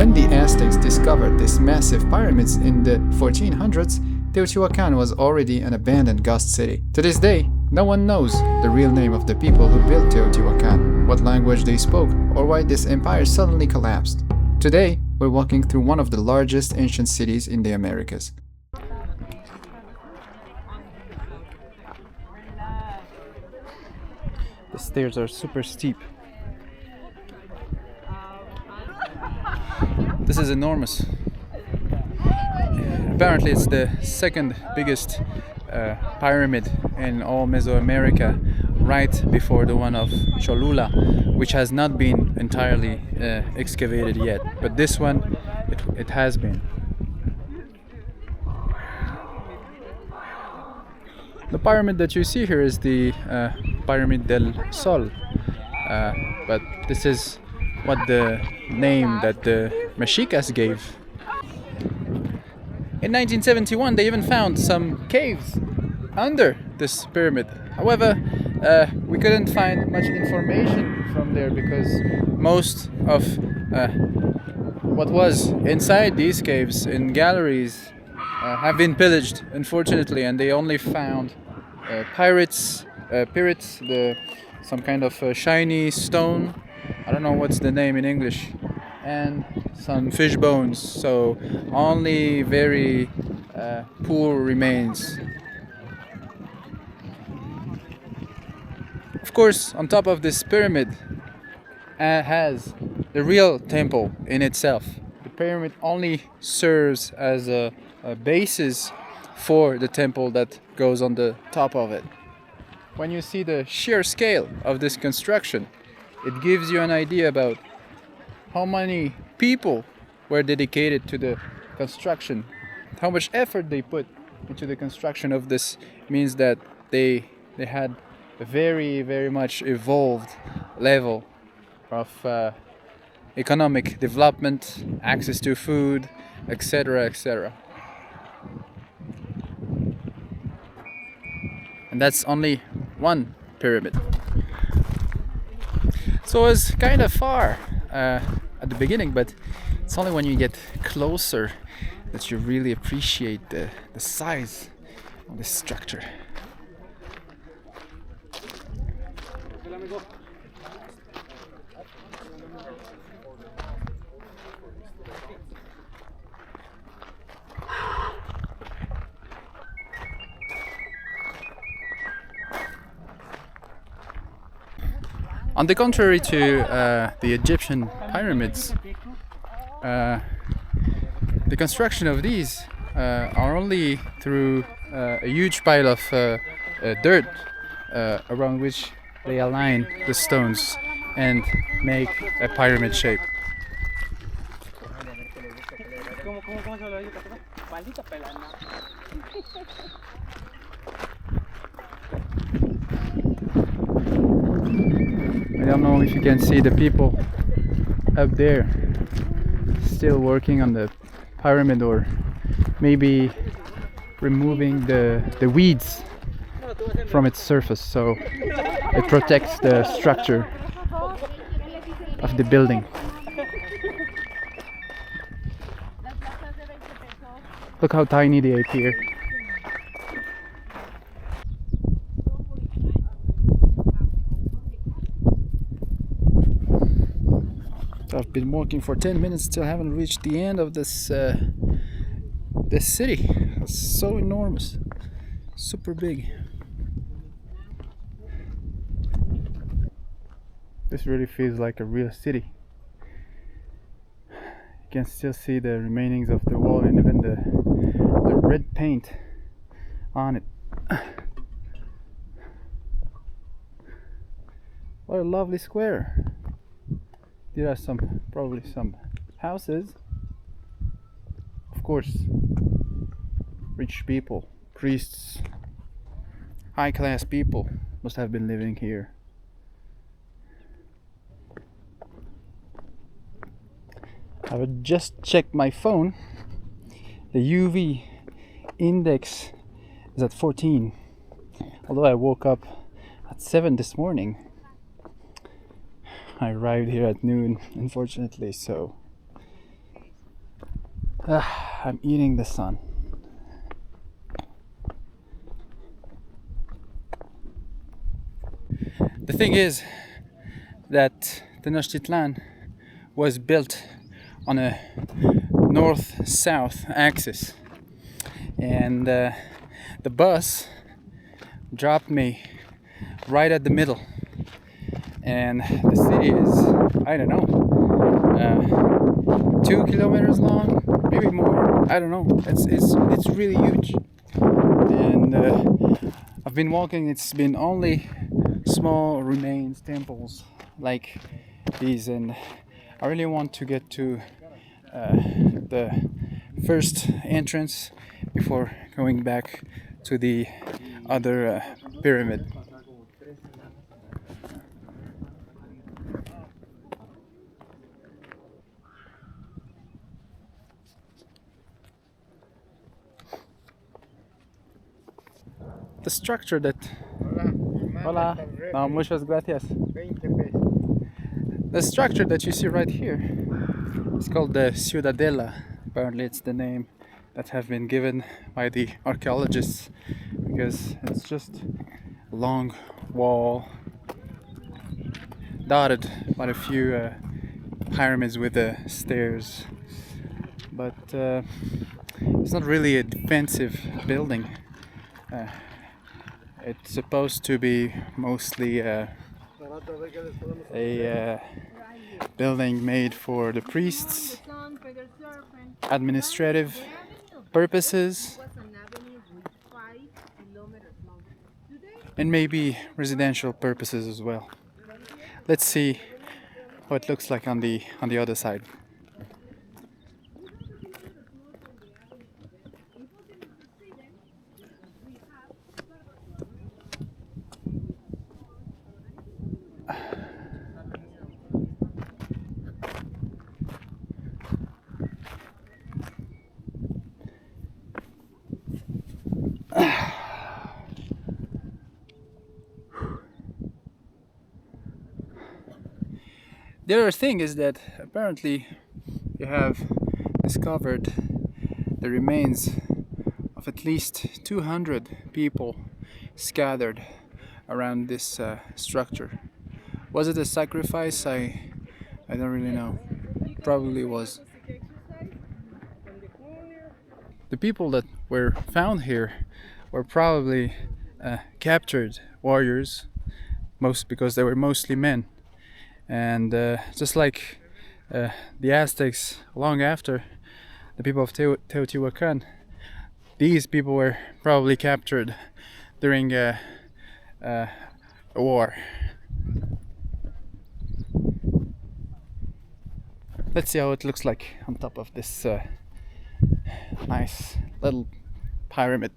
When the Aztecs discovered these massive pyramids in the 1400s, Teotihuacan was already an abandoned ghost city. To this day, no one knows the real name of the people who built Teotihuacan, what language they spoke, or why this empire suddenly collapsed. Today, we're walking through one of the largest ancient cities in the Americas. The stairs are super steep. This is enormous. Apparently it's the second biggest pyramid in all Mesoamerica, right before the one of Cholula, which has not been entirely excavated yet. But this one, it has been. The pyramid that you see here is the Pyramid del Sol, but this is what the name that the Mexicas gave. In 1971 they even found some caves under this pyramid. However, we couldn't find much information from there because most of what was inside these caves in galleries have been pillaged, unfortunately, and they only found pyrits, some kind of shiny stone. I don't know what's the name in English, and some fish bones. So only very poor remains. Of course, on top of this pyramid has the real temple in itself. The pyramid only serves as a basis for the temple that goes on the top of it. When you see the sheer scale of this construction, it gives you an idea about how many people were dedicated to the construction, how much effort they put into the construction of this. Means that they had a very, very much evolved level of economic development, access to food, etc., etc. And that's only one pyramid. So it's kind of far at the beginning, but it's only when you get closer that you really appreciate the size of this structure. On the contrary to the Egyptian pyramids, the construction of these are only through a huge pile of dirt around which they align the stones and make a pyramid shape. I don't know if you can see the people up there still working on the pyramid, or maybe removing the weeds from its surface so it protects the structure of the building. Look how tiny they appear. I've been walking for 10 minutes, still haven't reached the end of this this city. It's so enormous, super big. This really feels like a real city. You can still see the remainings of the wall and even the red paint on it. What a lovely square. There are probably some houses. Of course, rich people, priests, high-class people must have been living here. I would just check my phone. The UV index is at 14. Although I woke up at 7 this morning. I arrived here at noon, unfortunately, so I'm eating the sun. The thing is that Tenochtitlan was built on a north-south axis, and the bus dropped me right at the middle, and the city is, I don't know, 2 kilometers long, maybe more. I don't know. It's really huge, and I've been walking. It's been only small remains, temples like these, and I really want to get to the first entrance before going back to the other pyramid. The structure that Hola. No, muchas gracias. The structure that you see right here is called the Ciudadela. Apparently it's the name that have been given by the archaeologists because it's just a long wall dotted by a few pyramids with stairs, but it's not really a defensive building. It's supposed to be mostly a building made for the priests, administrative purposes, and maybe residential purposes as well. Let's see what it looks like on the other side. The other thing is that apparently you have discovered the remains of at least 200 people scattered around this structure. Was it a sacrifice? I don't really know. Probably was. The people that were found here were probably captured warriors, most because they were mostly men. And just like the Aztecs, long after the people of Teotihuacan, these people were probably captured during a war. Let's see how it looks like on top of this nice little pyramid.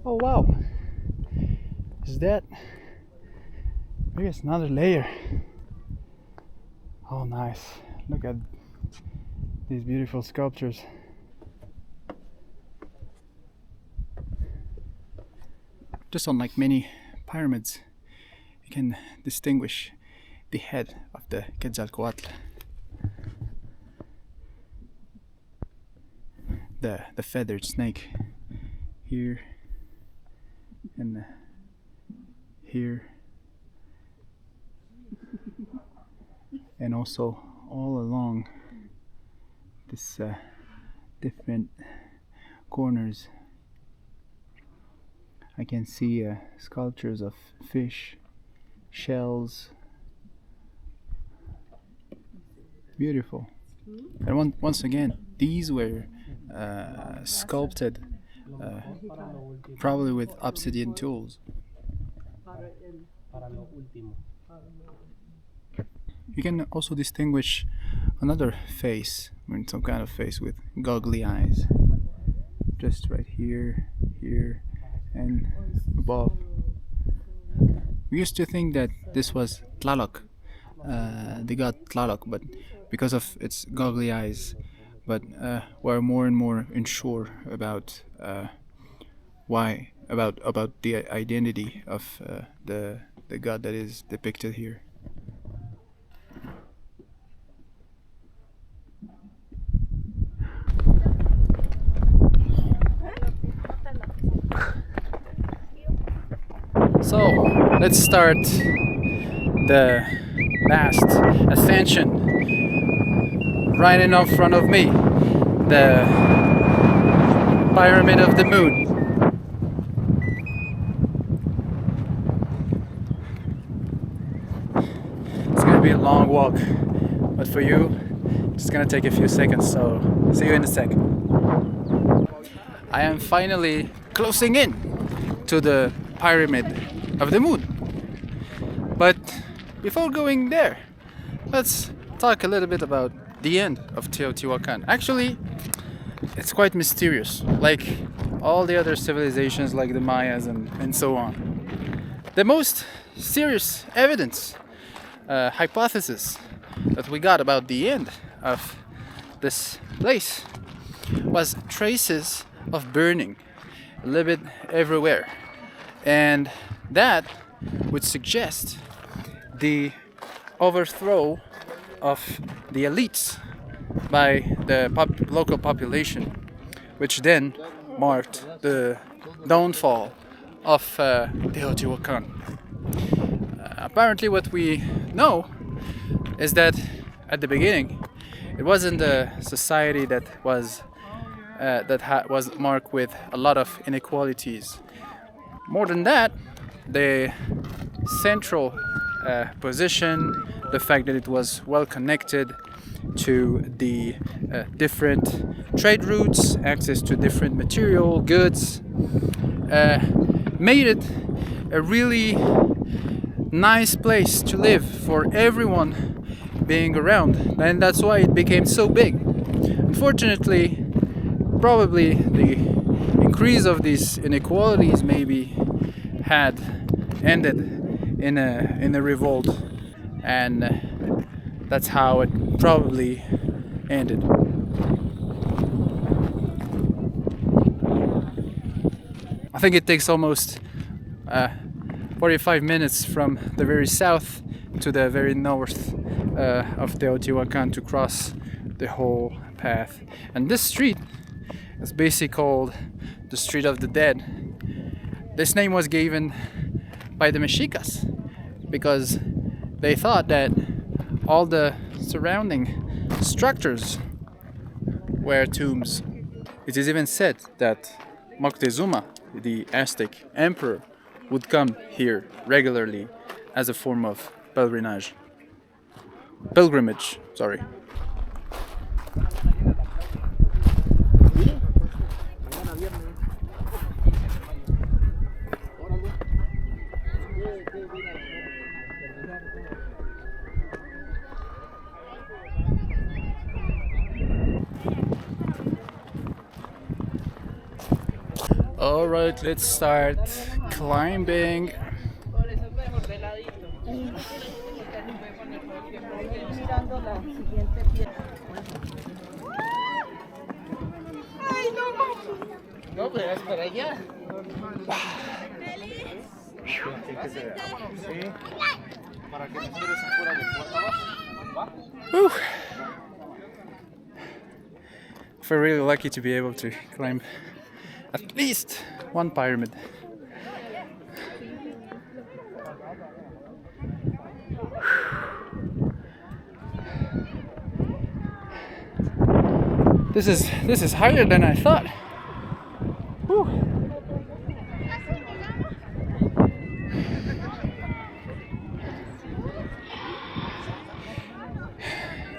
Oh wow, is that, maybe it's another layer. Oh nice, look at these beautiful sculptures. Just unlike many pyramids, you can distinguish the head of the Quetzalcoatl. The feathered snake here and here, and also all along this different corners I can see sculptures of fish, shells. Beautiful. And once again, these were sculpted probably with obsidian tools. You can also distinguish another face, I mean some kind of face with goggly eyes. Just right here, here, and above. We used to think that this was Tlaloc, the god Tlaloc, but because of its goggly eyes. But we're more and more unsure about why about the identity of the god that is depicted here. So let's start the last ascension. Right in front of me, the pyramid of the moon. It's gonna be a long walk, but for you, it's gonna take a few seconds. So see you in a sec. I am finally closing in to the pyramid of the moon. But before going there, let's talk a little bit about the end of Teotihuacan. Actually, it's quite mysterious, like all the other civilizations like the Mayas and so on. The most serious evidence, hypothesis that we got about the end of this place was traces of burning a little bit everywhere. And that would suggest the overthrow of the elites by the local population, which then marked the downfall of Teotihuacan. Apparently, what we know is that at the beginning, it wasn't a society that was marked with a lot of inequalities. More than that, the central position, the fact that it was well connected to the different trade routes, access to different material goods, made it a really nice place to live for everyone being around, and that's why it became so big. Unfortunately, probably the increase of these inequalities maybe had ended in a revolt, and that's how it probably ended. I think it takes almost 45 minutes from the very south to the very north of Teotihuacan to cross the whole path. And this street is basically called the Street of the Dead. This name was given by the Mexicas because they thought that all the surrounding structures were tombs. It is even said that Moctezuma, the Aztec emperor, would come here regularly as a form of pilgrimage. Sorry. All right, let's start climbing. Whew. I feel really lucky to be able to climb at least one pyramid. This is higher than I thought. Whew.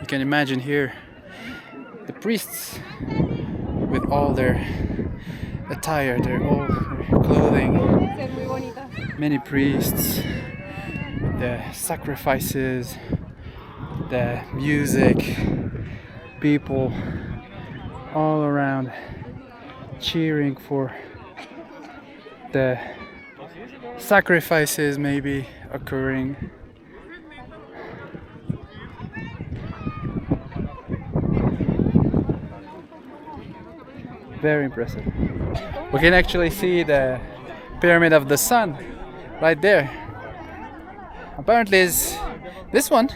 You can imagine here the priests with all their attire, their clothing. Many priests, the sacrifices, the music, people all around cheering for the sacrifices maybe occurring. Very impressive. We can actually see the Pyramid of the Sun, right there. Apparently, this one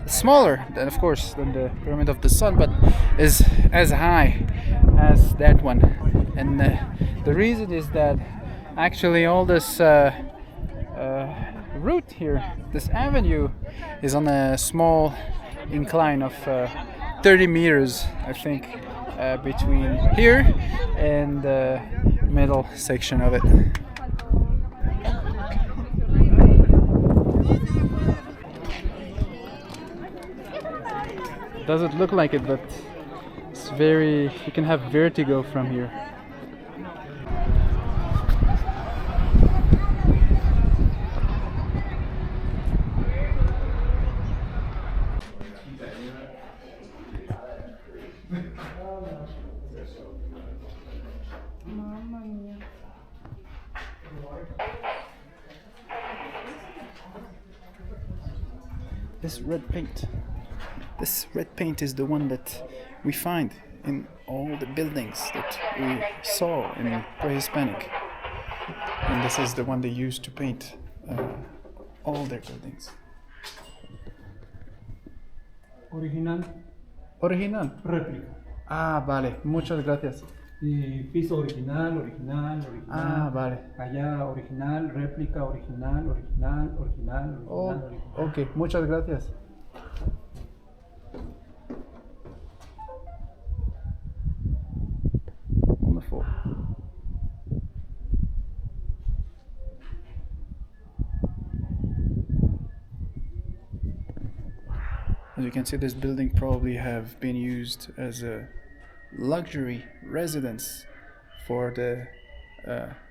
is smaller than, of course, than the Pyramid of the Sun, but is as high as that one. And the reason is that actually all this route here, this avenue, is on a small incline of 30 meters, I think, between here and the middle section of it. Doesn't look like it, but it's very, you can have vertigo from here. This red paint is the one that we find in all the buildings that we saw in pre-Hispanic, and this is the one they used to paint all their buildings. Original, réplica. Ah, vale, muchas gracias. Piso original. Ah, vale. Allá original, réplica, original. Oh, ok, muchas gracias. Wonderful. As you can see, this building probably have been used as a luxury residence for the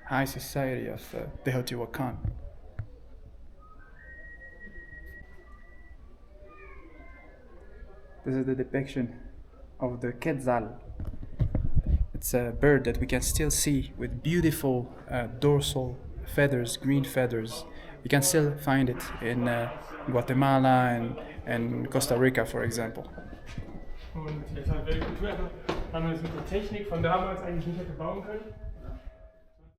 high society of Teotihuacan. This is the depiction of the quetzal. It's a bird that we can still see with beautiful dorsal feathers, green feathers. You can still find it in Guatemala and Costa Rica, for example. Und jetzt halt welche Kultur, haben wir das mit der Technik von damals eigentlich nicht hätte bauen können.